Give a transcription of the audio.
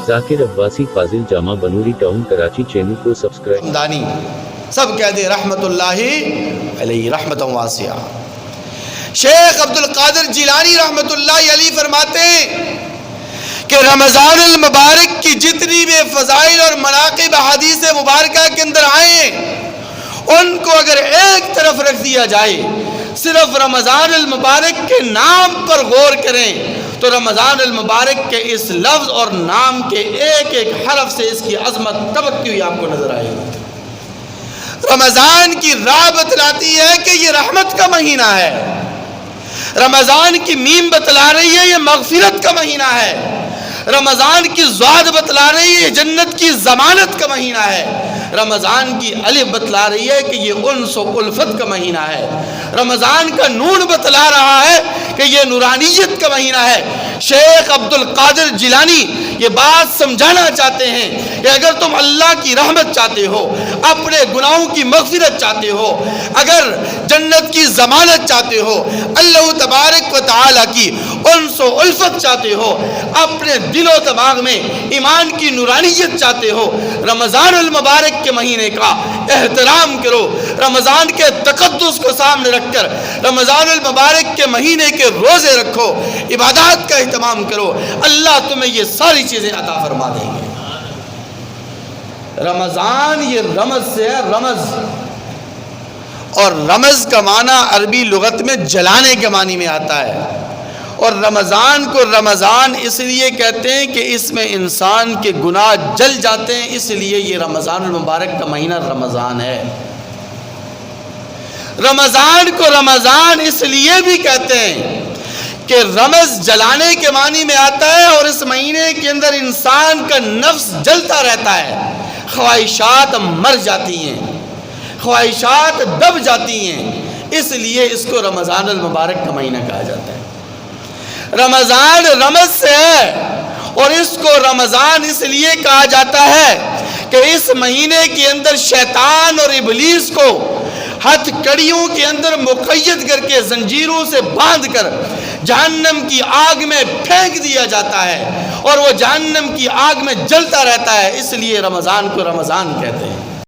ذاکر عباسی فاضل جامع Banuri town Karachi channel کو subscribe دانی سب کہہ دے رحمت اللہ علیہ رحمت واسعہ۔ شیخ عبد القادر جیلانی رحمت اللہ علیہ فرماتے ہیں کہ رمضان المبارک کی جتنی بھی فضائل اور مناقب حدیث مبارکہ کے اندر آئے ہیں ان کو اگر ایک طرف رکھ دیا جائے، صرف رمضان المبارک کے نام پر غور کریں تو رمضان المبارک کے اس لفظ اور نام کے ایک ایک حرف سے اس کی عظمت تبکتی ہوئی آپ کو نظر آئے گی۔ رمضان کی راہ بتلاتی ہے کہ یہ رحمت کا مہینہ ہے، رمضان کی میم بتلا رہی ہے یہ مغفرت کا مہینہ ہے، رمضان کی ضاد بتلا رہی ہے جنت کی ضمانت کا مہینہ ہے، رمضان کی الف بتلا رہی ہے کہ یہ انس و الفت کا مہینہ ہے، رمضان کا نون بتلا رہا ہے کہ یہ نورانیت کا مہینہ ہے۔ شیخ عبد القادر جیلانی یہ بات سمجھانا چاہتے ہیں کہ اگر تم اللہ کی رحمت چاہتے ہو، اپنے گناہوں کی مغفرت چاہتے ہو، اگر جنت کی ضمانت چاہتے ہو، اللہ تبارک و تعالیٰ کی انس و الفت چاہتے ہو، اپنے دل و دماغ میں ایمان کی نورانیت چاہتے ہو، رمضان المبارک کے مہینے کا احترام کرو، رمضان کے تقدس کو سامنے رکھ کر رمضان المبارک کے مہینے کے روزے رکھو، عبادات کا اہتمام کرو، اللہ تمہیں یہ ساری چیزیں عطا فرما دیں گے۔ رمضان یہ رمز سے ہے، رمز، اور رمز کا معنی عربی لغت میں جلانے کے معنی میں آتا ہے، اور رمضان کو رمضان اس لیے کہتے ہیں کہ اس میں انسان کے گناہ جل جاتے ہیں، اس لیے یہ رمضان المبارک کا مہینہ رمضان ہے۔ رمضان کو رمضان اس لیے بھی کہتے ہیں کہ رمز جلانے کے معنی میں آتا ہے، اور اس مہینے کے اندر انسان کا نفس جلتا رہتا ہے، خواہشات مر جاتی ہیں، خواہشات دب جاتی ہیں، اس لیے اس کو رمضان المبارک کا مہینہ کہا جاتا ہے۔ رمضان رمز سے ہے، اور اس کو رمضان اس لیے کہا جاتا ہے کہ اس مہینے کے اندر شیطان اور ابلیس کو ہتھ کڑیوں کے اندر مقید کر کے زنجیروں سے باندھ کر جہنم کی آگ میں پھینک دیا جاتا ہے، اور وہ جہنم کی آگ میں جلتا رہتا ہے، اس لیے رمضان کو رمضان کہتے ہیں۔